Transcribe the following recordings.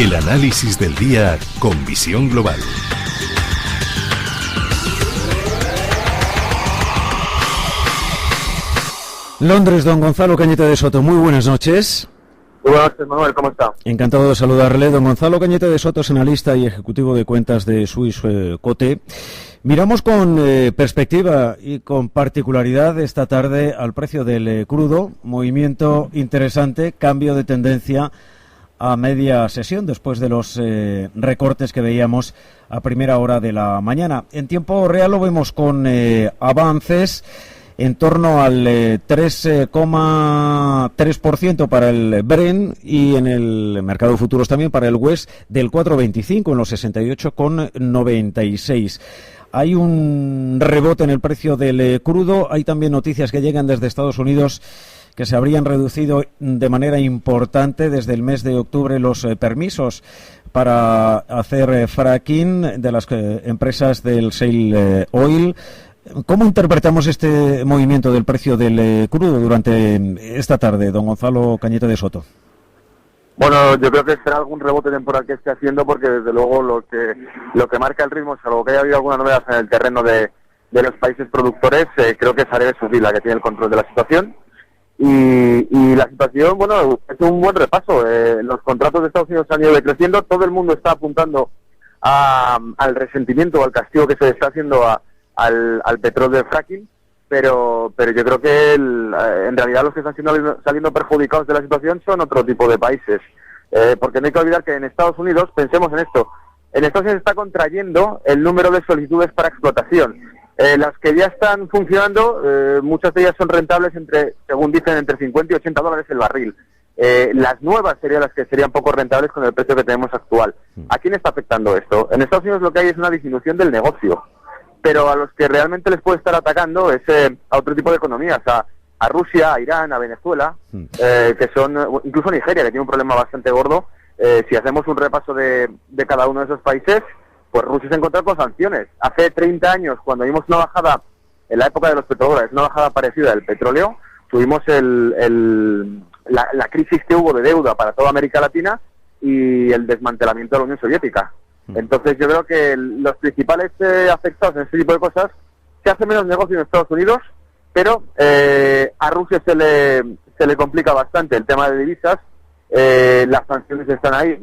El análisis del día con visión global. Londres, don Gonzalo Cañete de Soto, muy buenas noches. Muy buenas noches, Manuel, ¿cómo está? Encantado de saludarle. Don Gonzalo Cañete de Soto es analista y ejecutivo de cuentas de Swiss Cote. Miramos con perspectiva y con particularidad esta tarde al precio del crudo. Movimiento interesante, cambio de tendencia a media sesión después de los recortes que veíamos a primera hora de la mañana. En tiempo real lo vemos con avances en torno al 3,3% para el Brent y en el mercado de futuros también para el West del 4,25 en los 68,96. Hay un rebote en el precio del crudo. Hay también noticias que llegan desde Estados Unidos que se habrían reducido de manera importante desde el mes de octubre los permisos para hacer fracking de las empresas del shale oil. ¿Cómo interpretamos este movimiento del precio del crudo durante esta tarde, don Gonzalo Cañete de Soto? Bueno, yo creo que será algún rebote temporal que esté haciendo, porque desde luego lo que marca el ritmo, salvo que haya habido alguna novedad en el terreno de los países productores, creo que es Arabia Saudí la que tiene el control de la situación. Y la situación, bueno, es un buen repaso. Los contratos de Estados Unidos han ido decreciendo, todo el mundo está apuntando al resentimiento o al castigo que se le está haciendo al petróleo de fracking, pero yo creo que en realidad los que están saliendo perjudicados de la situación son otro tipo de países, porque no hay que olvidar que en Estados Unidos, pensemos en esto, en Estados Unidos está contrayendo el número de solicitudes para explotación. Las que ya están funcionando, muchas de ellas son rentables según dicen, entre 50 y 80 dólares el barril. Las nuevas serían las que serían poco rentables con el precio que tenemos actual. ¿A quién está afectando esto? En Estados Unidos lo que hay es una disminución del negocio, pero a los que realmente les puede estar atacando es a otro tipo de economías, a Rusia, a Irán, a Venezuela, que son, incluso Nigeria, que tiene un problema bastante gordo. Si hacemos un repaso de cada uno de esos países, pues Rusia se encontró con sanciones. Hace 30 años, cuando vimos una bajada, en la época de los petrodólares, una bajada parecida del petróleo, tuvimos la crisis que hubo de deuda para toda América Latina y el desmantelamiento de la Unión Soviética. Entonces yo creo que los principales afectados en este tipo de cosas, se hace menos negocio en Estados Unidos, pero a Rusia se le complica bastante el tema de divisas. Las sanciones están ahí.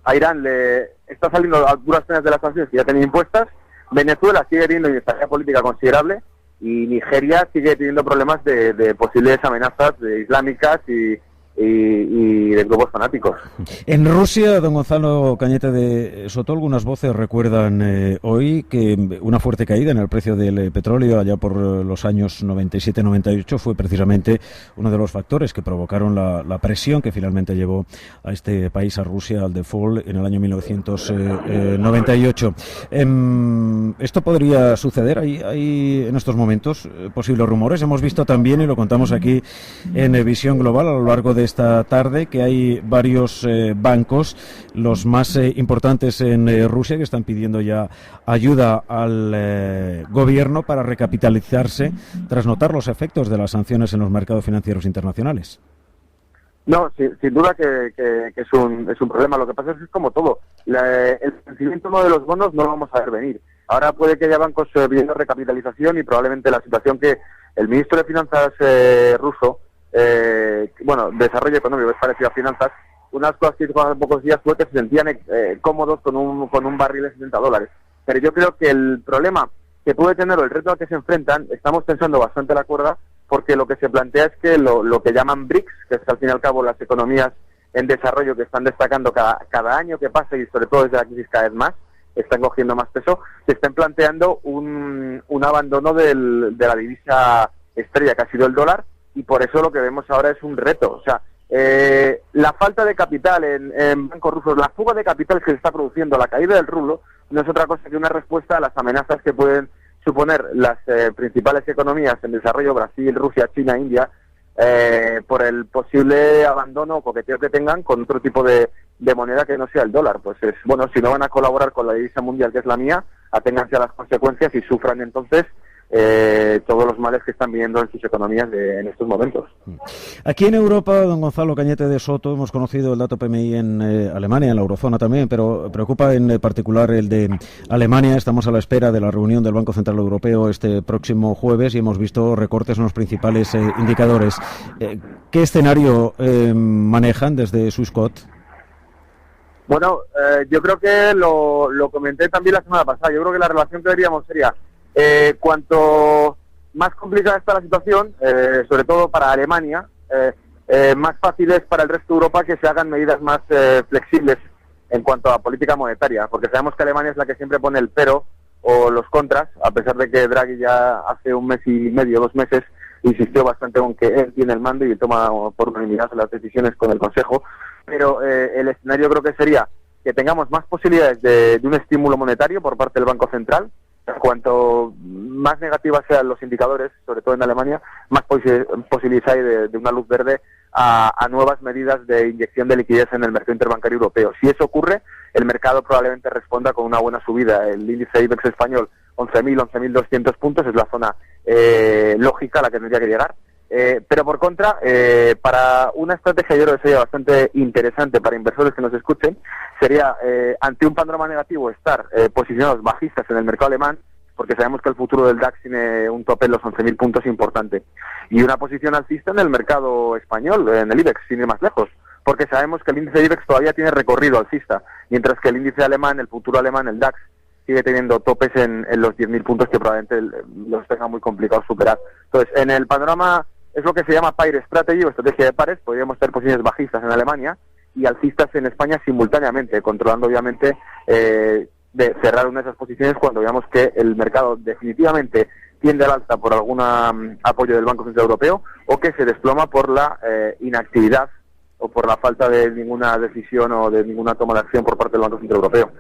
A Irán le está saliendo a duras penas de las sanciones que ya tenía impuestas. Venezuela sigue teniendo inestabilidad política considerable y Nigeria sigue teniendo problemas de posibles amenazas islámicas y de grupos fanáticos. En Rusia, don Gonzalo Cañete de Soto, algunas voces recuerdan hoy que una fuerte caída en el precio del petróleo allá por los años 97-98 fue precisamente uno de los factores que provocaron la presión que finalmente llevó a este país, a Rusia, al default en el año 1998. ¿Esto podría suceder? ¿Hay en estos momentos posibles rumores? Hemos visto también, y lo contamos aquí en Visión Global a lo largo de esta tarde, que hay varios bancos, los más importantes en Rusia, que están pidiendo ya ayuda al gobierno para recapitalizarse tras notar los efectos de las sanciones en los mercados financieros internacionales. No, sin duda que es un problema. Lo que pasa es que es como todo. El vencimiento de los bonos no lo vamos a ver venir. Ahora puede que haya bancos pidiendo recapitalización y probablemente la situación que el ministro de Finanzas ruso, desarrollo económico es parecido a finanzas, unas cosas que dijo hace pocos días fue que se sentían cómodos con un barril de 70 dólares. Pero yo creo que el problema que puede tener o el reto al que se enfrentan, estamos pensando bastante la cuerda, porque lo que se plantea es que lo que llaman BRICS, que es al fin y al cabo las economías en desarrollo que están destacando cada año que pasa y sobre todo desde la crisis cada vez más, están cogiendo más peso, se están planteando un abandono de la divisa estrella que ha sido el dólar, y por eso lo que vemos ahora es un reto. O sea, la falta de capital en bancos rusos, la fuga de capital que se está produciendo, la caída del rublo, no es otra cosa que una respuesta a las amenazas que pueden suponer las principales economías en desarrollo, Brasil, Rusia, China, India, por el posible abandono o coqueteo que tengan con otro tipo de moneda que no sea el dólar. Pues es bueno, si no van a colaborar con la divisa mundial que es la mía, aténganse a las consecuencias y sufran entonces todos los males que están viniendo en sus economías en estos momentos. Aquí en Europa, don Gonzalo Cañete de Soto, hemos conocido el dato PMI en Alemania, en la eurozona también, pero preocupa en particular el de Alemania. Estamos a la espera de la reunión del Banco Central Europeo este próximo jueves y hemos visto recortes en los principales indicadores. ¿Qué escenario manejan desde Swissquote? Bueno, yo creo que lo comenté también la semana pasada. Yo creo que la relación que veríamos sería cuanto más complicada está la situación, sobre todo para Alemania, más fácil es para el resto de Europa que se hagan medidas más flexibles en cuanto a política monetaria, porque sabemos que Alemania es la que siempre pone el pero o los contras, a pesar de que Draghi ya hace un mes y medio, 2 meses, insistió bastante con que él tiene el mando y toma por unanimidad las decisiones con el Consejo, pero el escenario creo que sería que tengamos más posibilidades de un estímulo monetario por parte del Banco Central. Cuanto más negativas sean los indicadores, sobre todo en Alemania, más posibilidades hay de una luz verde a nuevas medidas de inyección de liquidez en el mercado interbancario europeo. Si eso ocurre, el mercado probablemente responda con una buena subida. El índice IBEX español, 11.000, 11.200 puntos, es la zona lógica a la que tendría que llegar. Pero por contra, para una estrategia yo creo que sería bastante interesante para inversores que nos escuchen, sería ante un panorama negativo estar posicionados bajistas en el mercado alemán, porque sabemos que el futuro del DAX tiene un tope en los 11.000 puntos importante, y una posición alcista en el mercado español, en el IBEX, sin ir más lejos, porque sabemos que el índice IBEX todavía tiene recorrido alcista, mientras que el índice alemán, el futuro alemán, el DAX, sigue teniendo topes en los 10.000 puntos que probablemente los tenga muy complicado superar. Entonces, en el panorama es lo que se llama Pair Strategy o estrategia de pares. Podríamos tener posiciones bajistas en Alemania y alcistas en España simultáneamente, controlando obviamente de cerrar una de esas posiciones cuando veamos que el mercado definitivamente tiende al alza por algún apoyo del Banco Central Europeo o que se desploma por la inactividad o por la falta de ninguna decisión o de ninguna toma de acción por parte del Banco Central Europeo.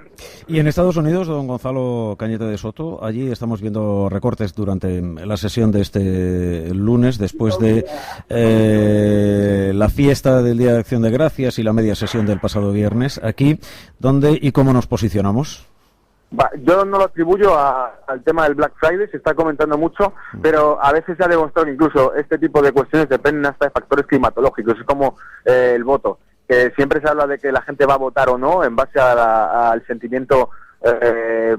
Y en Estados Unidos, don Gonzalo Cañete de Soto, allí estamos viendo recortes durante la sesión de este lunes, después de la fiesta del Día de Acción de Gracias y la media sesión del pasado viernes. Aquí, ¿dónde y cómo nos posicionamos? Yo no lo atribuyo al tema del Black Friday, se está comentando mucho, pero a veces se ha demostrado que incluso este tipo de cuestiones dependen hasta de factores climatológicos. Es como el voto, que siempre se habla de que la gente va a votar o no en base al sentimiento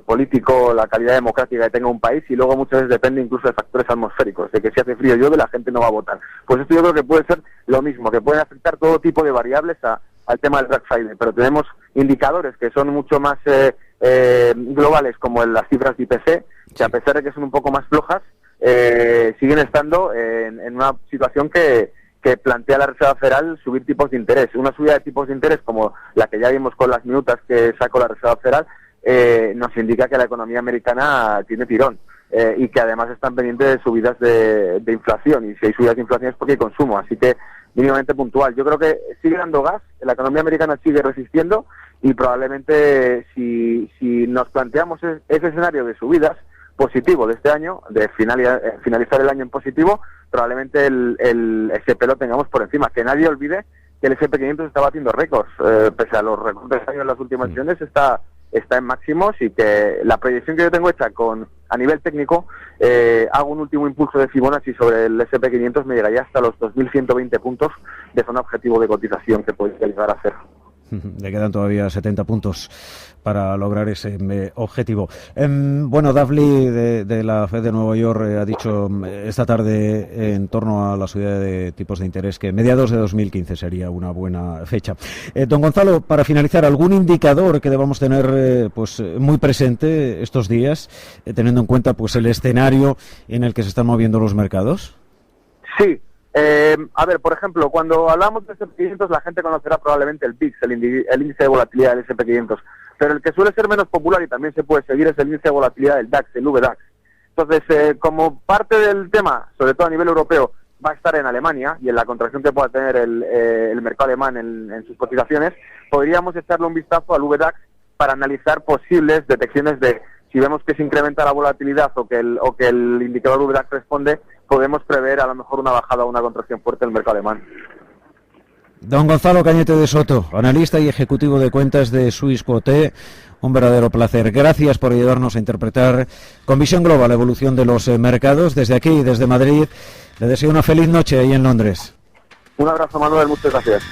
político, la calidad democrática que tenga un país, y luego muchas veces depende incluso de factores atmosféricos, de que si hace frío o llueve la gente no va a votar. Pues esto yo creo que puede ser lo mismo, que pueden afectar todo tipo de variables al tema del Black Friday, pero tenemos indicadores que son mucho más globales, como las cifras de IPC, que a pesar de que son un poco más flojas, siguen estando en una situación que plantea la Reserva Federal subir tipos de interés. Una subida de tipos de interés como la que ya vimos con las minutas que sacó la Reserva Federal nos indica que la economía americana tiene tirón y que además están pendientes de subidas de inflación, y si hay subidas de inflación es porque hay consumo, así que mínimamente puntual. Yo creo que sigue dando gas, la economía americana sigue resistiendo, y probablemente si nos planteamos ese escenario de subidas positivo de este año, de finalizar el año en positivo, probablemente el S&P lo tengamos por encima. Que nadie olvide que el S&P 500 está batiendo récords, pese a los recortes que hay en las últimas sesiones, está en máximos, y que la proyección que yo tengo hecha a nivel técnico, hago un último impulso de Fibonacci sobre el S&P 500, me llegaría hasta los 2.120 puntos de zona objetivo de cotización que podría llegar a hacer. Le quedan todavía 70 puntos para lograr ese objetivo. Bueno, Dudley de la Fed de Nueva York ha dicho esta tarde en torno a la subida de tipos de interés que mediados de 2015 sería una buena fecha. Don Gonzalo, para finalizar, ¿algún indicador que debamos tener pues muy presente estos días, teniendo en cuenta pues el escenario en el que se están moviendo los mercados? Sí. A ver, por ejemplo, cuando hablamos de S&P 500, la gente conocerá probablemente el VIX, el índice de volatilidad del S&P 500, pero el que suele ser menos popular y también se puede seguir es el índice de volatilidad del DAX, el VDAX. Entonces, como parte del tema, sobre todo a nivel europeo, va a estar en Alemania y en la contracción que pueda tener el mercado alemán en sus cotizaciones, podríamos echarle un vistazo al VDAX para analizar posibles detecciones de si vemos que se incrementa la volatilidad o que el indicador VDAX responde, podemos prever a lo mejor una bajada o una contracción fuerte del mercado alemán. Don Gonzalo Cañete de Soto, analista y ejecutivo de cuentas de Swissquote, un verdadero placer. Gracias por ayudarnos a interpretar con visión global la evolución de los mercados. Desde aquí, desde Madrid, le deseo una feliz noche ahí en Londres. Un abrazo, Manuel, muchas gracias.